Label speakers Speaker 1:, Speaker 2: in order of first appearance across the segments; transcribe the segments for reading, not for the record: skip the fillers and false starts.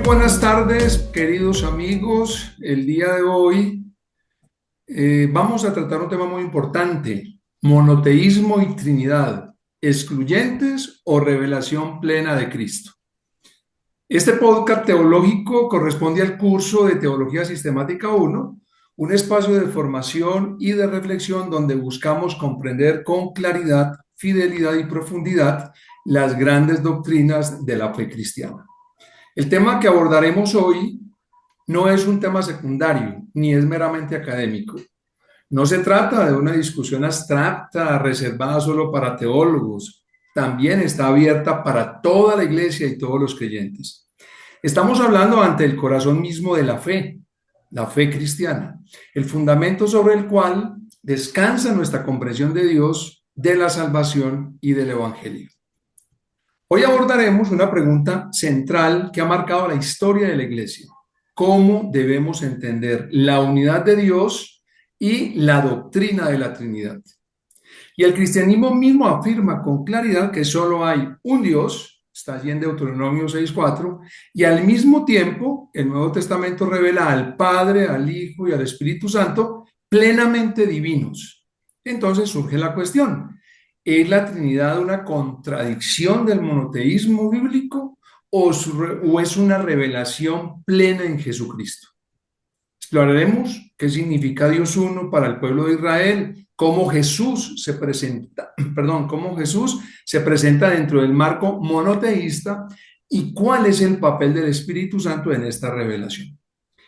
Speaker 1: buenas tardes, queridos amigos. El día de hoy vamos a tratar un tema muy importante: monoteísmo y Trinidad, excluyentes o revelación plena de Cristo. Este podcast teológico corresponde al curso de Teología Sistemática 1, un espacio de formación y de reflexión donde buscamos comprender con claridad, fidelidad y profundidad las grandes doctrinas de la fe cristiana. El tema que abordaremos hoy no es un tema secundario, ni es meramente académico. No se trata de una discusión abstracta, reservada solo para teólogos. También está abierta para toda la iglesia y todos los creyentes. Estamos hablando ante el corazón mismo de la fe cristiana, el fundamento sobre el cual descansa nuestra comprensión de Dios, de la salvación y del Evangelio. Hoy abordaremos una pregunta central que ha marcado la historia de la iglesia: ¿cómo debemos entender la unidad de Dios y la doctrina de la Trinidad? Y el cristianismo mismo afirma con claridad que solo hay un Dios, está allí en Deuteronomio 6:4, y al mismo tiempo el Nuevo Testamento revela al Padre, al Hijo y al Espíritu Santo plenamente divinos. Entonces surge la cuestión: ¿es la Trinidad una contradicción del monoteísmo bíblico o es una revelación plena en Jesucristo? Exploraremos qué significa Dios uno para el pueblo de Israel, cómo Jesús se presenta, cómo Jesús se presenta dentro del marco monoteísta y cuál es el papel del Espíritu Santo en esta revelación.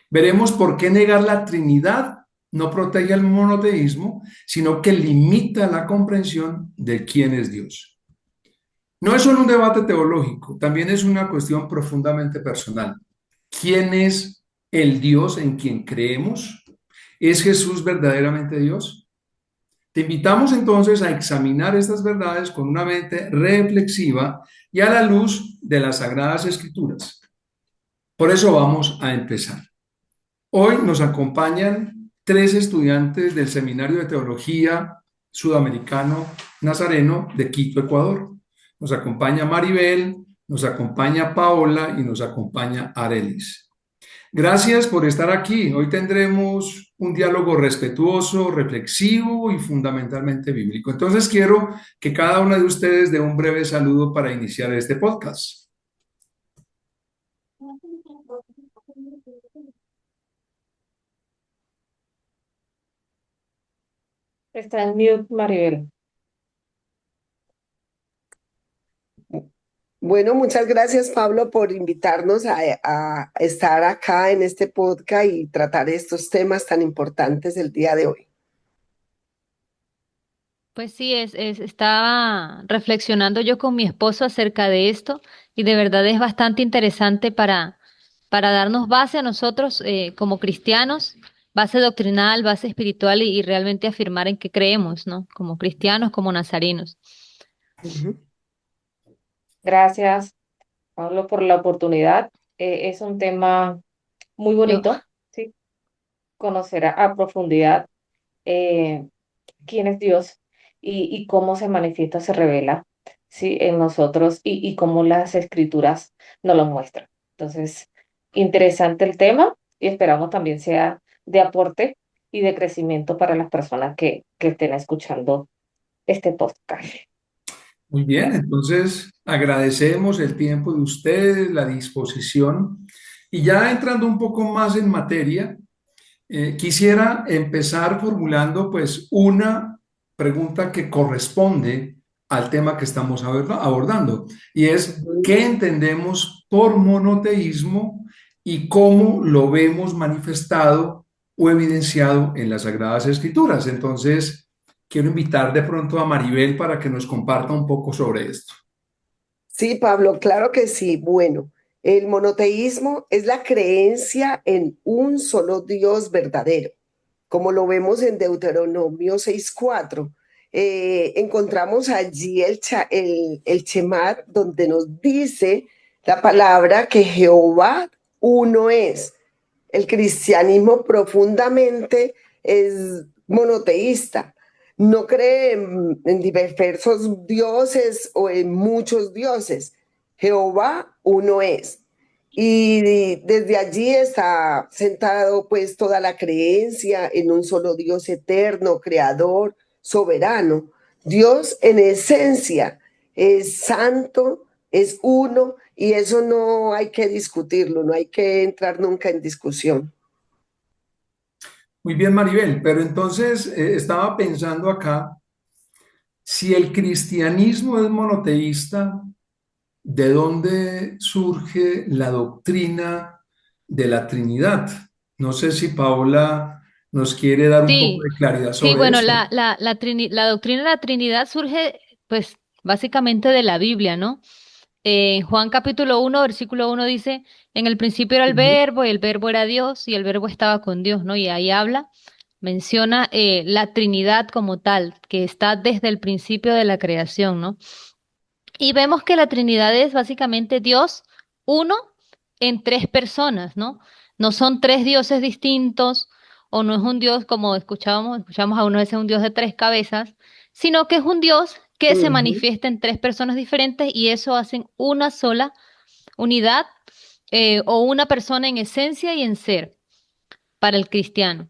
Speaker 1: Veremos por qué negar la Trinidad no protege el monoteísmo, sino que limita la comprensión de quién es Dios. No es solo un debate teológico, también es una cuestión profundamente personal. ¿Quién es el Dios en quien creemos? ¿Es Jesús verdaderamente Dios? Te invitamos entonces a examinar estas verdades con una mente reflexiva y a la luz de las Sagradas Escrituras. Por eso vamos a empezar. Hoy nos acompañan tres estudiantes del Seminario de Teología Sudamericano Nazareno de Quito, Ecuador. Nos acompaña Maribel, nos acompaña Paola y nos acompaña Arelis. Gracias por estar aquí. Hoy tendremos un diálogo respetuoso, reflexivo y fundamentalmente bíblico. Entonces quiero que cada una de ustedes dé un breve saludo para iniciar este podcast.
Speaker 2: Está en mute, Maribel.
Speaker 3: Bueno, muchas gracias, Pablo, por invitarnos a estar acá en este podcast y tratar estos temas tan importantes el día de hoy.
Speaker 4: Pues sí, estaba reflexionando yo con mi esposo acerca de esto y de verdad es bastante interesante para darnos base a nosotros como cristianos, base doctrinal, base espiritual y realmente afirmar en qué creemos, ¿no? Como cristianos, como nazarinos.
Speaker 3: Ujú.
Speaker 2: Gracias, Pablo, por la oportunidad. Es un tema muy
Speaker 4: Yo,
Speaker 2: bonito, ¿sí? Conocer a profundidad eh, quién es Dios y cómo se manifiesta, se revela, ¿sí? En nosotros y cómo las escrituras nos lo muestran. Entonces, interesante el tema y esperamos también sea de aporte y de crecimiento para las personas que estén escuchando este podcast.
Speaker 1: Muy bien, entonces agradecemos el tiempo de ustedes, la disposición. Y ya entrando un poco más en materia, quisiera empezar formulando pues una pregunta que corresponde al tema que estamos abordando, y es:
Speaker 3: Ujú.
Speaker 1: ¿qué entendemos por monoteísmo y cómo lo vemos manifestado o evidenciado en las Sagradas Escrituras? Entonces, quiero invitar de pronto a Maribel para que nos comparta un poco sobre esto.
Speaker 3: Sí, Pablo, claro que sí. Bueno, el monoteísmo es la creencia en un solo Dios verdadero, como lo vemos en Deuteronomio 6:4. Encontramos allí el Shemar, donde nos dice la palabra que Jehová uno es. El cristianismo profundamente es monoteísta. No cree en diversos dioses o en muchos dioses. Jehová uno es. Y desde allí está sentado pues toda la creencia en un solo Dios eterno, creador, soberano. Dios en esencia es santo, es uno, y eso no hay que discutirlo, no hay que entrar nunca en discusión.
Speaker 1: Muy bien, Maribel, pero entonces estaba pensando acá, si el cristianismo es monoteísta, ¿de dónde surge la doctrina de la Trinidad? No sé si Paola nos quiere dar un poco
Speaker 4: Sí,
Speaker 1: de claridad
Speaker 4: sí,
Speaker 1: sobre
Speaker 4: bueno,
Speaker 1: esto.
Speaker 4: la doctrina de la Trinidad surge, pues, básicamente de la Biblia, ¿no? Juan capítulo 1, versículo 1 dice, en el principio era el
Speaker 1: Ujú.
Speaker 4: verbo, y el verbo era Dios, y el verbo estaba con Dios, ¿no? Y ahí habla, menciona la Trinidad como tal, que está desde el principio de la creación, ¿no? Y vemos que la Trinidad es básicamente Dios, uno en tres personas, ¿no? No son tres dioses distintos, o no es un Dios como escuchamos a uno veces un Dios de tres cabezas, sino que es un Dios que se
Speaker 3: Ujú,
Speaker 4: manifiesta en tres personas diferentes y eso hacen una sola unidad o una persona en esencia y en ser para el cristiano.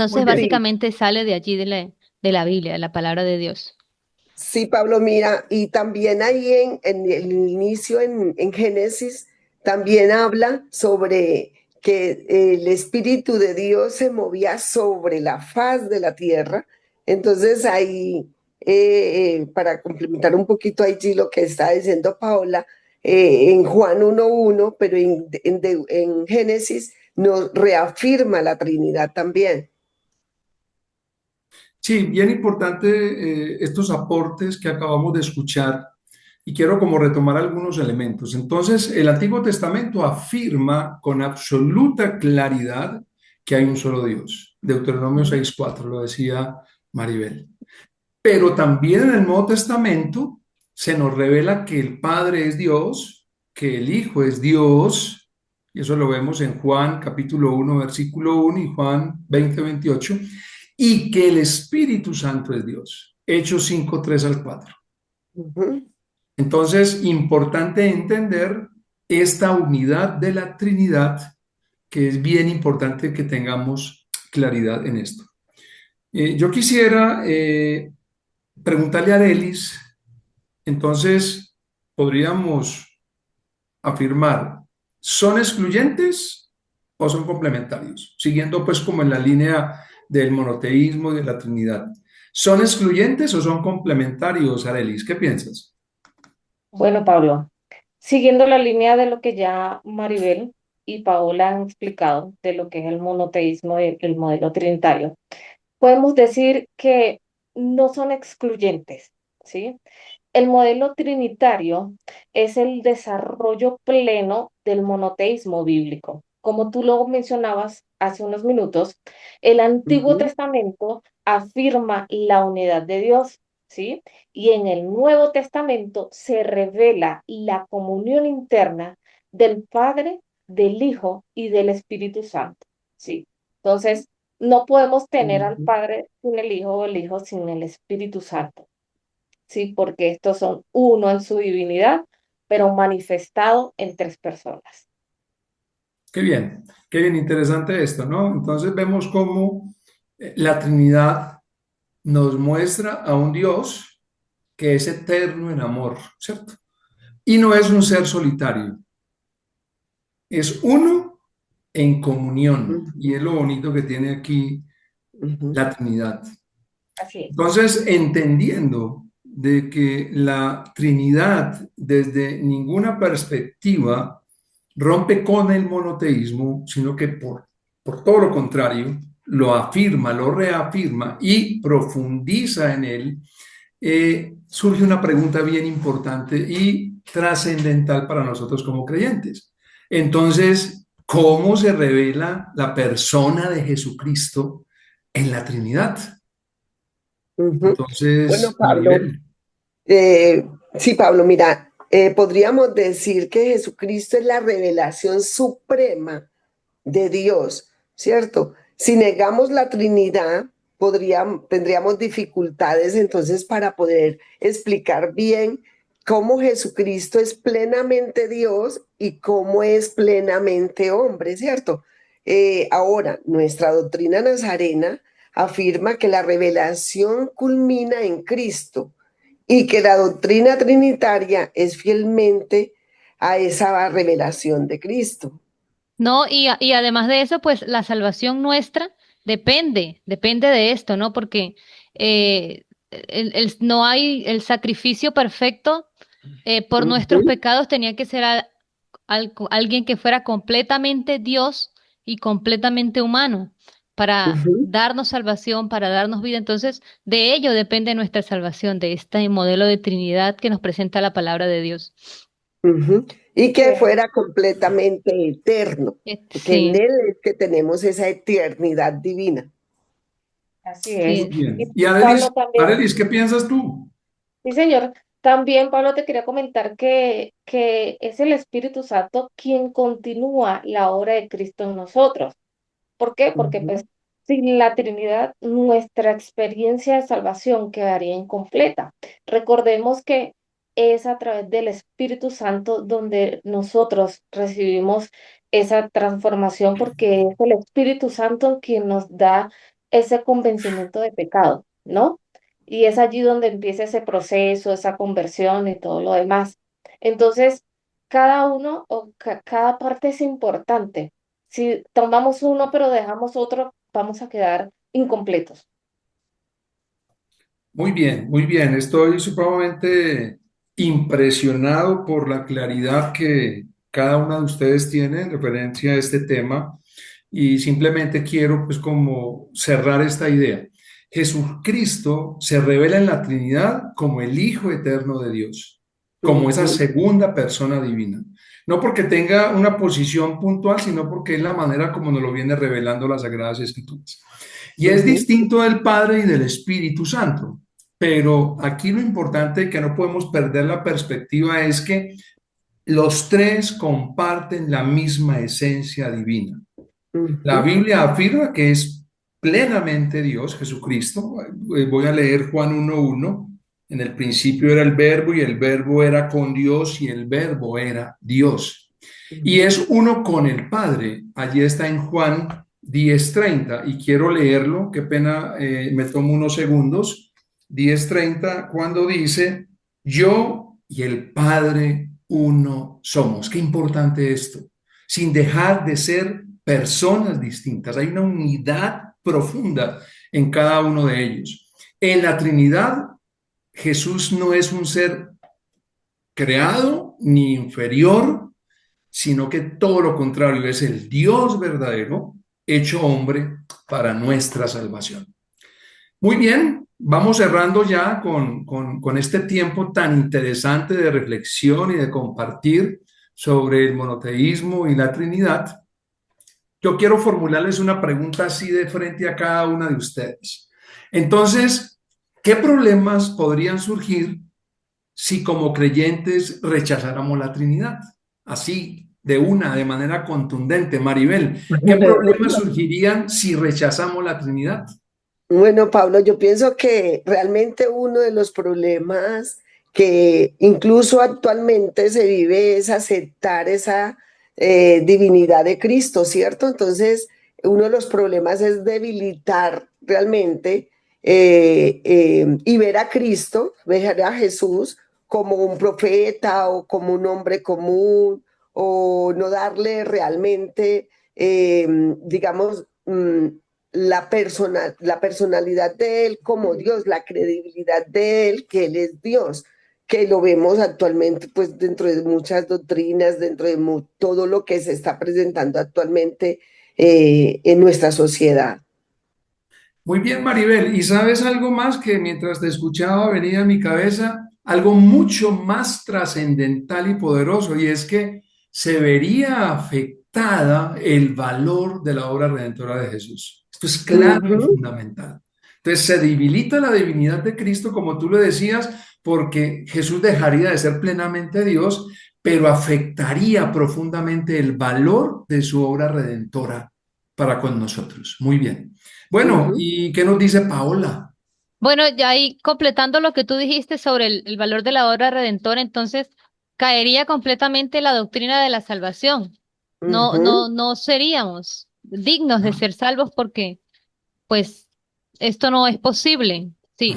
Speaker 1: Muy
Speaker 4: Entonces,
Speaker 1: bien.
Speaker 3: sí.
Speaker 4: básicamente sale de allí de la Biblia, de la palabra de Dios.
Speaker 3: Sí, Pablo, mira, y también ahí en el inicio, en Génesis, también habla sobre que el Espíritu de Dios se movía sobre la faz de la tierra. Entonces ahí, para complementar un poquito allí lo que está diciendo Paola, en Juan 1:1, pero en Génesis nos reafirma la Trinidad también.
Speaker 1: Sí, bien importante estos aportes que acabamos de escuchar y quiero como retomar algunos elementos. Entonces, el Antiguo Testamento afirma con absoluta claridad que hay un solo Dios. Deuteronomio 6:4 lo decía Maribel. Pero también en el Nuevo Testamento se nos revela que el Padre es Dios, que el Hijo es Dios, y eso lo vemos en Juan capítulo 1, versículo 1 y Juan 20:28, y que el Espíritu Santo es Dios. Hechos 5:3 al 4.
Speaker 3: Ujú,
Speaker 1: Entonces, importante entender esta unidad de la Trinidad, que es bien importante que tengamos claridad en esto. Yo quisiera preguntarle a Delis, entonces, podríamos afirmar, ¿son excluyentes o son complementarios? Siguiendo pues como en la línea del monoteísmo y de la Trinidad. ¿Son excluyentes o son complementarios, Arelis? ¿Qué piensas?
Speaker 2: Bueno, Pablo, siguiendo la línea de lo que ya Maribel y Paola han explicado de lo que es el monoteísmo y el modelo trinitario, podemos decir que no son excluyentes, ¿sí? El modelo trinitario es el desarrollo pleno del monoteísmo bíblico. Como tú lo mencionabas hace unos minutos, el Antiguo
Speaker 3: ujú,
Speaker 2: Testamento afirma la unidad de Dios, ¿sí? Y en el Nuevo Testamento se revela la comunión interna del Padre, del Hijo y del Espíritu Santo, ¿sí? Entonces, no podemos tener al
Speaker 3: ujú.
Speaker 2: Padre sin el Hijo o el Hijo sin el Espíritu Santo. Sí, porque estos son uno en su divinidad, pero manifestado en tres personas.
Speaker 1: Qué bien interesante esto, ¿no? Entonces vemos cómo la Trinidad nos muestra a un Dios que es eterno en amor, ¿cierto? Y no es un ser solitario, es uno en comunión. Y es
Speaker 3: Ujú,
Speaker 1: lo bonito que tiene aquí
Speaker 3: ujú,
Speaker 1: la Trinidad.
Speaker 2: Así es.
Speaker 1: Entonces, entendiendo de que la Trinidad desde ninguna perspectiva rompe con el monoteísmo, sino que por todo lo contrario, lo afirma, lo reafirma y profundiza en él, surge una pregunta bien importante y trascendental para nosotros como creyentes. Entonces, ¿cómo se revela la persona de Jesucristo en la Trinidad?
Speaker 3: ujú. Bueno,
Speaker 1: Entonces,
Speaker 3: Pablo,
Speaker 1: Maribel,
Speaker 3: eh, sí, Pablo, mira, podríamos decir que Jesucristo es la revelación suprema de Dios, ¿cierto? Si negamos la Trinidad, tendríamos dificultades entonces para poder explicar bien cómo Jesucristo es plenamente Dios y cómo es plenamente hombre, ¿cierto? Ahora, nuestra doctrina nazarena afirma que la revelación culmina en Cristo y que la doctrina trinitaria es fielmente a esa revelación de Cristo.
Speaker 4: No, y además de eso, pues la salvación nuestra depende de esto, ¿no? Porque no hay el sacrificio perfecto por nuestros
Speaker 3: Ujú,
Speaker 4: pecados, tenía que ser alguien que fuera completamente Dios y completamente humano para
Speaker 3: ujú.
Speaker 4: darnos salvación, para darnos vida. Entonces, de ello depende nuestra salvación, de este modelo de Trinidad que nos presenta la palabra de Dios.
Speaker 3: Ujú. Y
Speaker 2: Sí,
Speaker 3: que fuera completamente eterno, porque en
Speaker 4: Sí,
Speaker 3: Él es que tenemos esa eternidad divina.
Speaker 2: así
Speaker 4: sí
Speaker 2: es.
Speaker 1: Muy
Speaker 4: es.
Speaker 2: Y
Speaker 1: bien. Y
Speaker 2: Pablo
Speaker 1: Arelis,
Speaker 2: también,
Speaker 1: Arelis, ¿qué piensas tú?
Speaker 2: sí, señor. También, Pablo, te quería comentar que es el Espíritu Santo quien continúa la obra de Cristo en nosotros. ¿Por qué? Porque
Speaker 3: Ujú,
Speaker 2: pues sin la Trinidad nuestra experiencia de salvación quedaría incompleta. Recordemos que es a través del Espíritu Santo donde nosotros recibimos esa transformación porque es el Espíritu Santo quien nos da ese convencimiento de pecado, ¿no? Y es allí donde empieza ese proceso, esa conversión y todo lo demás. Entonces, cada uno o cada parte es importante. Si tomamos uno pero dejamos otro, vamos a quedar incompletos.
Speaker 1: Muy bien, muy bien. Estoy supremamente impresionado por la claridad que cada una de ustedes tiene en referencia a este tema y simplemente quiero pues como cerrar esta idea. Jesucristo se revela en la Trinidad como el Hijo eterno de Dios, como esa
Speaker 3: ujú,
Speaker 1: segunda persona divina. No porque tenga una posición puntual, sino porque es la manera como nos lo viene revelando las Sagradas Escrituras. Y es
Speaker 3: ujú,
Speaker 1: distinto del Padre y del Espíritu Santo. Pero aquí lo importante que no podemos perder la perspectiva es que los tres comparten la misma esencia divina. La
Speaker 3: ujú,
Speaker 1: Biblia afirma que es plenamente Dios, Jesucristo. Voy a leer Juan 1:1. En el principio era el verbo y el verbo era con Dios y el verbo era Dios. Y
Speaker 3: ujú.
Speaker 1: es uno con el Padre. Allí está en Juan 10:30 y quiero leerlo. Qué pena, me tomo unos segundos. 10:30 cuando dice, yo y el Padre uno somos. Qué importante esto. Sin dejar de ser personas distintas. Hay una unidad profunda en cada uno de ellos. En la Trinidad, Jesús no es un ser creado ni inferior, sino que todo lo contrario, es el Dios verdadero hecho hombre para nuestra salvación. Muy bien, vamos cerrando ya con este tiempo tan interesante de reflexión y de compartir sobre el monoteísmo y la Trinidad. Yo quiero formularles una pregunta así de frente a cada una de ustedes. Entonces, ¿qué problemas podrían surgir si como creyentes rechazáramos la Trinidad? Así, de manera contundente. Maribel, ¿qué problemas surgirían si rechazamos la Trinidad?
Speaker 3: Bueno, Pablo, yo pienso que realmente uno de los problemas que incluso actualmente se vive es aceptar esa divinidad de Cristo, ¿cierto? Entonces, uno de los problemas es debilitar realmente y ver a Cristo, ver a Jesús como un profeta o como un hombre común o no darle realmente, digamos, la personalidad de él como Dios, la credibilidad de él, que él es Dios, que lo vemos actualmente pues dentro de muchas doctrinas, dentro de todo lo que se está presentando actualmente en nuestra sociedad.
Speaker 1: Muy bien, Maribel. ¿Y sabes algo más que mientras te escuchaba venía a mi cabeza? Algo mucho más trascendental y poderoso, y es que se vería afectada el valor de la obra redentora de Jesús. Esto es claro y
Speaker 3: Ujú,
Speaker 1: fundamental. Entonces se debilita la divinidad de Cristo, como tú lo decías, porque Jesús dejaría de ser plenamente Dios, pero afectaría profundamente el valor de su obra redentora para con nosotros. Muy bien. Bueno,
Speaker 3: ujú.
Speaker 1: ¿y qué nos dice Paola?
Speaker 4: Bueno, ya ahí completando lo que tú dijiste sobre el valor de la obra redentora, entonces caería completamente la doctrina de la salvación.
Speaker 3: Ujú.
Speaker 4: No seríamos dignos de ser salvos porque, pues, esto no es posible. Si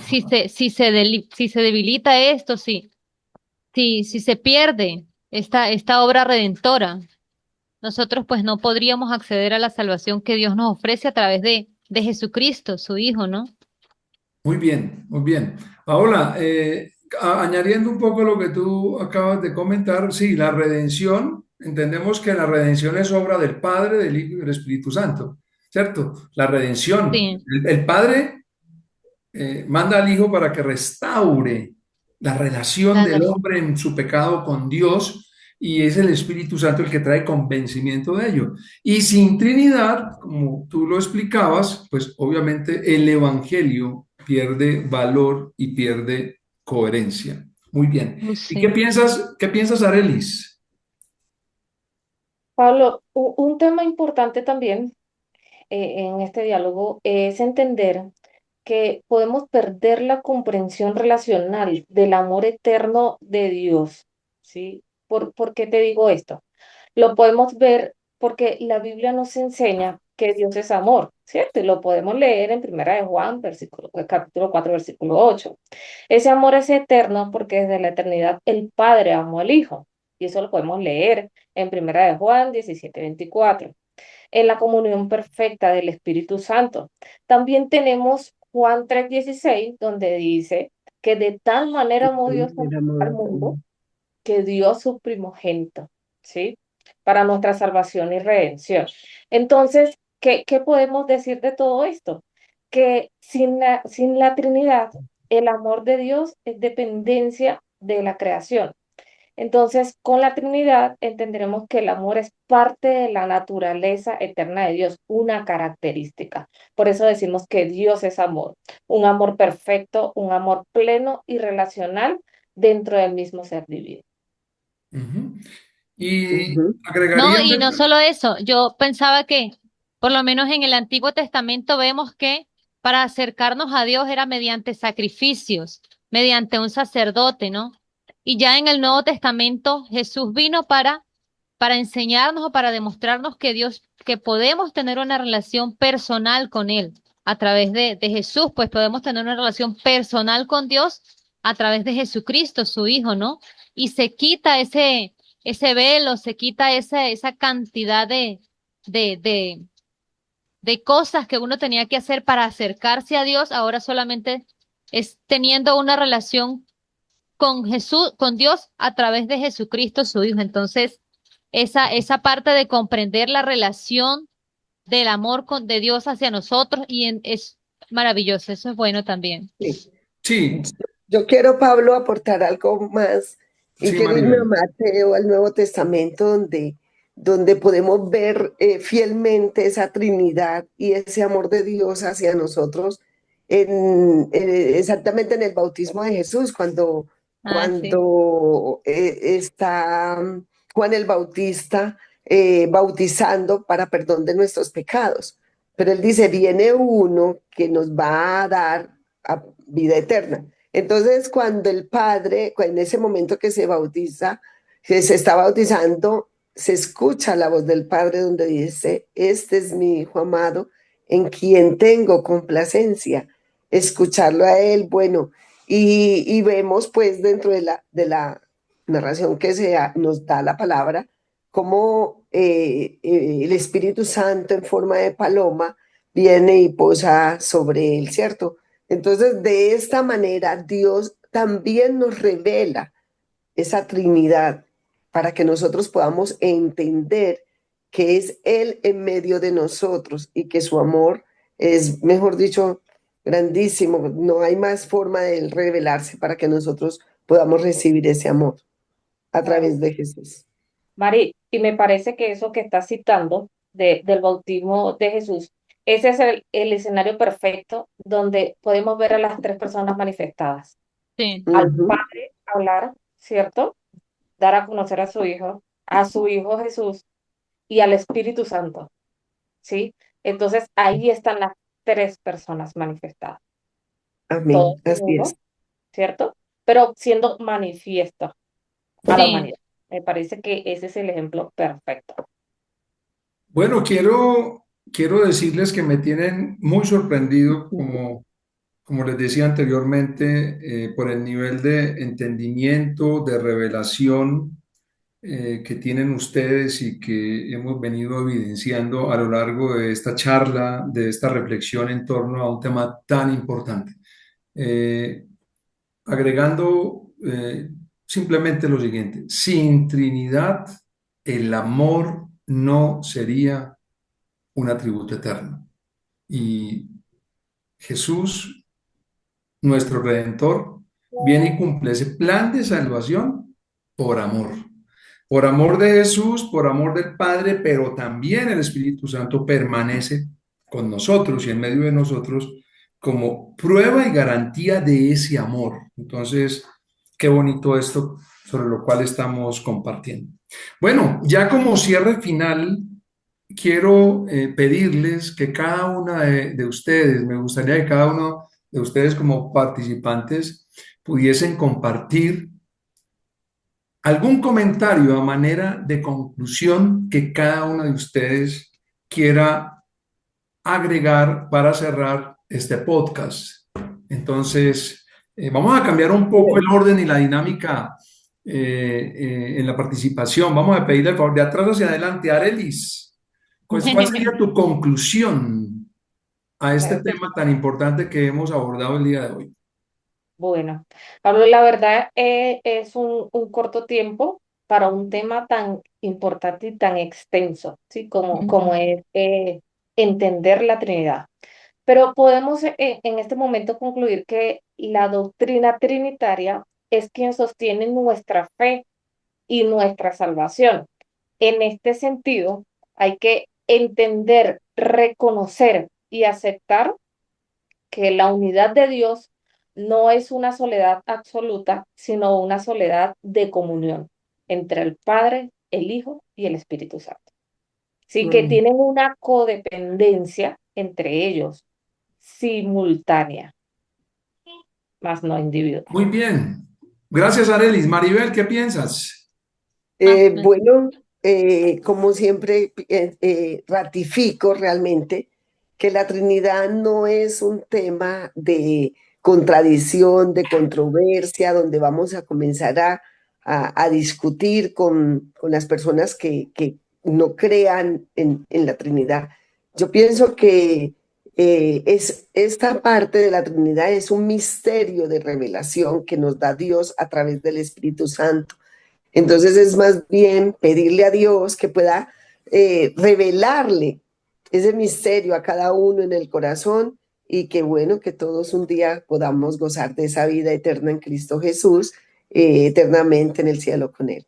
Speaker 4: se debilita esto, si se pierde esta obra redentora, nosotros pues no podríamos acceder a la salvación que Dios nos ofrece a través de Jesucristo, su Hijo, ¿no?
Speaker 1: Muy bien, muy bien. Paola, añadiendo un poco lo que tú acabas de comentar, sí, la redención, entendemos que la redención es obra del Padre, del Hijo y del Espíritu Santo, ¿cierto? La redención.
Speaker 4: Sí,
Speaker 1: El Padre manda al Hijo para que restaure la relación
Speaker 4: la
Speaker 1: del
Speaker 4: verdad.
Speaker 1: hombre en su pecado con Dios y es el Espíritu Santo el que trae convencimiento de ello. Y sin Trinidad, como tú lo explicabas, pues obviamente el Evangelio pierde valor y pierde coherencia. Muy bien. ¿Y
Speaker 4: Sí.
Speaker 1: qué piensas, Arelis?
Speaker 2: Pablo, un tema importante también en este diálogo es entender que podemos perder la comprensión relacional del amor eterno de Dios, ¿sí? ¿Por qué te digo esto? Lo podemos ver porque la Biblia nos enseña que Dios es amor, ¿cierto? Y lo podemos leer en Primera de Juan, capítulo 4, versículo 8. Ese amor es eterno porque desde la eternidad el Padre amó al Hijo. Y eso lo podemos leer en Primera de Juan 17:24 en la comunión perfecta del Espíritu Santo. También tenemos Juan 3:16, donde dice que de tal manera amó Dios
Speaker 3: El
Speaker 2: al
Speaker 3: amor.
Speaker 2: mundo que dio su primogénito, ¿sí? Para nuestra salvación y redención. Entonces, ¿qué podemos decir de todo esto? Que sin la Trinidad, el amor de Dios es dependencia de la creación. Entonces, con la Trinidad entenderemos que el amor es parte de la naturaleza eterna de Dios, una característica. Por eso decimos que Dios es amor, un amor perfecto, un amor pleno y relacional dentro del mismo ser divino.
Speaker 1: Ujú. Y
Speaker 3: Ujú.
Speaker 4: No,
Speaker 1: agregaría,
Speaker 4: y no solo eso, yo pensaba que, por lo menos en el Antiguo Testamento, vemos que para acercarnos a Dios era mediante sacrificios, mediante un sacerdote, ¿no? Y ya en el Nuevo Testamento Jesús vino para enseñarnos o para demostrarnos que Dios, que podemos tener una relación personal con Él a través de Jesús, pues podemos tener una relación personal con Dios a través de Jesucristo, su Hijo, ¿no? Y se quita ese velo, se quita esa cantidad de, de, de cosas que uno tenía que hacer para acercarse a Dios, ahora solamente es teniendo una relación con Jesús, con Dios a través de Jesucristo, su Hijo. Entonces, esa parte de comprender la relación del amor de Dios hacia nosotros es maravilloso, eso es bueno también.
Speaker 3: Sí.
Speaker 1: sí,
Speaker 3: Yo quiero, Pablo, aportar algo más y
Speaker 1: sí,
Speaker 3: quiero irme a
Speaker 1: Maribel.
Speaker 3: Mateo, al Nuevo Testamento, donde podemos ver fielmente esa Trinidad y ese amor de Dios hacia nosotros, exactamente en el bautismo de Jesús,
Speaker 4: Ah, sí.
Speaker 3: cuando está Juan el Bautista bautizando para perdón de nuestros pecados. Pero él dice, viene uno que nos va a dar vida eterna. Entonces, cuando el Padre, en ese momento que se bautiza, que se está bautizando, se escucha la voz del Padre donde dice, este es mi Hijo amado, en quien tengo complacencia. Escucharlo a Él, bueno, y vemos pues dentro de la narración que nos da la palabra, cómo el Espíritu Santo en forma de paloma viene y posa sobre él, ¿cierto? Entonces, de esta manera, Dios también nos revela esa Trinidad para que nosotros podamos entender que es Él en medio de nosotros y que su amor es, mejor dicho, grandísimo. No hay más forma de Él revelarse para que nosotros podamos recibir ese amor a
Speaker 2: Claro.
Speaker 3: través de Jesús.
Speaker 2: Mari, y me parece que eso que estás citando del bautismo de Jesús, ese es el escenario perfecto donde podemos ver a las tres personas manifestadas.
Speaker 4: Sí.
Speaker 2: Al
Speaker 3: Ujú.
Speaker 2: Padre hablar, ¿cierto? Dar a conocer a su Hijo Jesús y al Espíritu Santo, ¿sí? Entonces ahí están las tres personas manifestadas.
Speaker 3: Amén.
Speaker 2: todos en
Speaker 3: Así es.
Speaker 2: uno, ¿cierto? Pero siendo manifiesta a la
Speaker 4: Sí.
Speaker 2: humanidad. Me parece que ese es el ejemplo perfecto.
Speaker 1: Bueno, quiero decirles que me tienen muy sorprendido,
Speaker 3: Ujú.
Speaker 1: como les decía anteriormente, por el nivel de entendimiento, de revelación que tienen ustedes y que hemos venido evidenciando a lo largo de esta charla, de esta reflexión en torno a un tema tan importante. Eh, agregando simplemente lo siguiente, sin Trinidad, el amor no sería un atributo eterno. Y Jesús, nuestro Redentor, viene y cumple ese plan de salvación por amor. Por amor de Jesús, por amor del Padre, pero también el Espíritu Santo permanece con nosotros y en medio de nosotros como prueba y garantía de ese amor. Entonces, qué bonito esto sobre lo cual estamos compartiendo. Bueno, ya como cierre final, quiero pedirles que cada una de ustedes, me gustaría que cada uno de ustedes como participantes pudiesen compartir algún comentario a manera de conclusión que cada uno de ustedes quiera agregar para cerrar este podcast. Entonces, vamos a cambiar un poco el
Speaker 3: Bueno,
Speaker 1: orden y la dinámica en la participación. Vamos a pedirle el favor de atrás hacia adelante. Arelis, pues, ¿cuál sería tu conclusión a este
Speaker 2: Claro que
Speaker 1: tema tan importante que hemos abordado el día de hoy?
Speaker 2: bueno, Pablo, la verdad es un corto tiempo para un tema tan importante y tan extenso, ¿sí? Como es entender la Trinidad. Pero podemos en este momento concluir que la doctrina trinitaria es quien sostiene nuestra fe y nuestra salvación. En este sentido, hay que entender, reconocer y aceptar que la unidad de Dios no es una soledad absoluta, sino una soledad de comunión entre el Padre, el Hijo y el Espíritu Santo. Sí, que
Speaker 3: amén.
Speaker 2: tienen una codependencia entre ellos simultánea, más no individual.
Speaker 1: Muy bien. Gracias, Arelis. Maribel, ¿qué piensas?
Speaker 3: Bueno, como siempre, ratifico realmente que la Trinidad no es un tema de contradicción, de controversia, donde vamos a comenzar a discutir con las personas que no crean en la Trinidad. Yo pienso que esta parte de la Trinidad es un misterio de revelación que nos da Dios a través del Espíritu Santo. Entonces es más bien pedirle a Dios que pueda revelarle ese misterio a cada uno en el corazón y que bueno, que todos un día podamos gozar de esa vida eterna en Cristo Jesús, eternamente en el cielo con Él.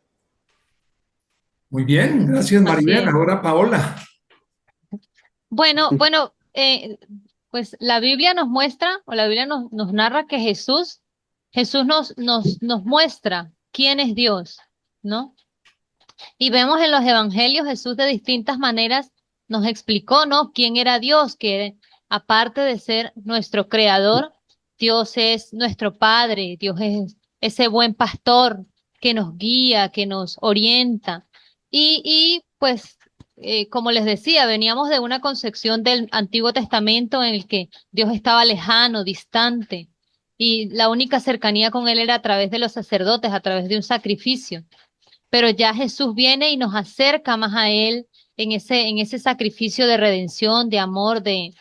Speaker 1: Muy bien, gracias,
Speaker 4: Así
Speaker 1: Maribel.
Speaker 4: es.
Speaker 1: Ahora, Paola.
Speaker 4: Bueno, pues la Biblia nos muestra, o la Biblia nos narra que Jesús nos muestra quién es Dios, ¿no? Y vemos en los evangelios Jesús de distintas maneras nos explicó, ¿no? Quién era Dios, que aparte de ser nuestro creador, Dios es nuestro Padre, Dios es ese buen pastor que nos guía, que nos orienta. Y pues, como les decía, veníamos de una concepción del Antiguo Testamento en el que Dios estaba lejano, distante, y la única cercanía con Él era a través de los sacerdotes, a través de un sacrificio, pero ya Jesús viene y nos acerca más a Él en ese sacrificio de redención, de amor, de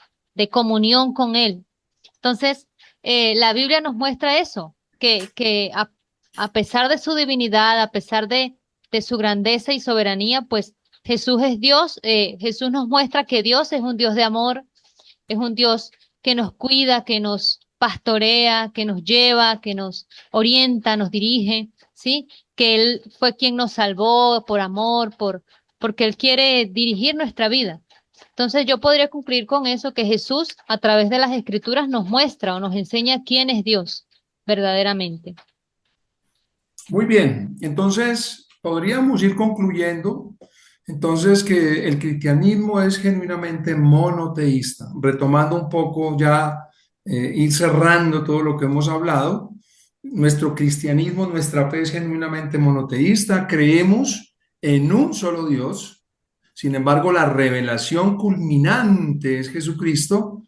Speaker 4: comunión con Él. Entonces, la Biblia nos muestra eso, que a pesar de su divinidad, a pesar de su grandeza y soberanía, pues Jesús es Dios. Jesús nos muestra que Dios es un Dios de amor, es un Dios que nos cuida, que nos pastorea, que nos lleva, que nos orienta, nos dirige, ¿sí? Que Él fue quien nos salvó por amor, porque Él quiere dirigir nuestra vida. Entonces yo podría concluir con eso, que Jesús a través de las Escrituras nos muestra o nos enseña quién es Dios verdaderamente.
Speaker 1: Muy bien, entonces podríamos ir concluyendo entonces que el cristianismo es genuinamente monoteísta, retomando un poco ya ir cerrando todo lo que hemos hablado. Nuestro cristianismo, nuestra fe es genuinamente monoteísta, creemos en un solo Dios. Sin embargo, la revelación culminante es Jesucristo,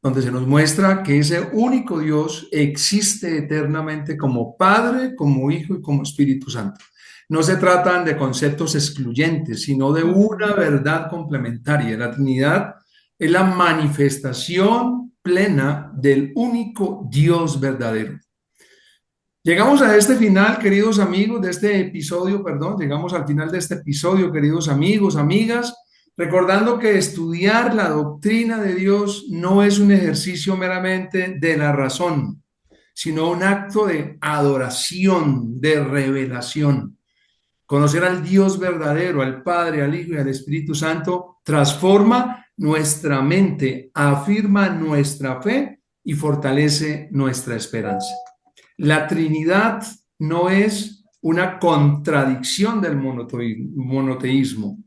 Speaker 1: donde se nos muestra que ese único Dios existe eternamente como Padre, como Hijo y como Espíritu Santo. No se tratan de conceptos excluyentes, sino de una verdad complementaria. La Trinidad es la manifestación plena del único Dios verdadero. Llegamos a este final, queridos amigos, de este episodio, perdón, llegamos al final de este episodio, queridos amigos, amigas, recordando que estudiar la doctrina de Dios no es un ejercicio meramente de la razón, sino un acto de adoración, de revelación. Conocer al Dios verdadero, al Padre, al Hijo y al Espíritu Santo, transforma nuestra mente, afirma nuestra fe y fortalece nuestra esperanza. La Trinidad no es una contradicción del monoteísmo,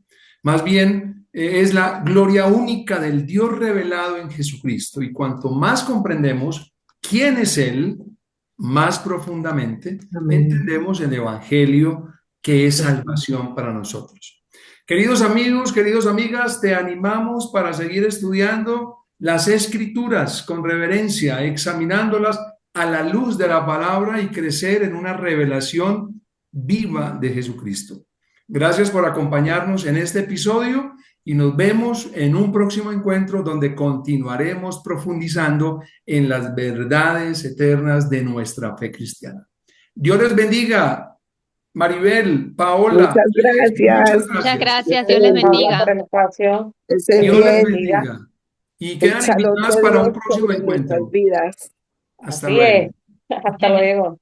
Speaker 1: más bien es la gloria única del Dios revelado en Jesucristo. Y cuanto más comprendemos quién es Él, más profundamente
Speaker 3: Amén.
Speaker 1: entendemos el Evangelio, que es salvación para nosotros. Queridos amigos, queridas amigas, te animamos para seguir estudiando las Escrituras con reverencia, examinándolas a la luz de la palabra y crecer en una revelación viva de Jesucristo. Gracias por acompañarnos en este episodio y nos vemos en un próximo encuentro donde continuaremos profundizando en las verdades eternas de nuestra fe cristiana. Dios les bendiga. Maribel, Paola,
Speaker 3: Muchas gracias.
Speaker 4: Muchas gracias,
Speaker 3: Que
Speaker 4: Dios les
Speaker 2: Paula, por
Speaker 4: bendiga.
Speaker 2: el espacio.
Speaker 3: estén
Speaker 1: Dios les
Speaker 3: bien.
Speaker 2: Bendiga.
Speaker 1: bendiga. Y
Speaker 3: El
Speaker 1: quedan
Speaker 3: shalom
Speaker 1: invitadas
Speaker 3: de
Speaker 1: para
Speaker 3: Dios
Speaker 1: un próximo
Speaker 3: sobre nuestras
Speaker 1: encuentro.
Speaker 3: vidas.
Speaker 1: Hasta
Speaker 2: Así
Speaker 1: luego.
Speaker 2: es. Hasta luego.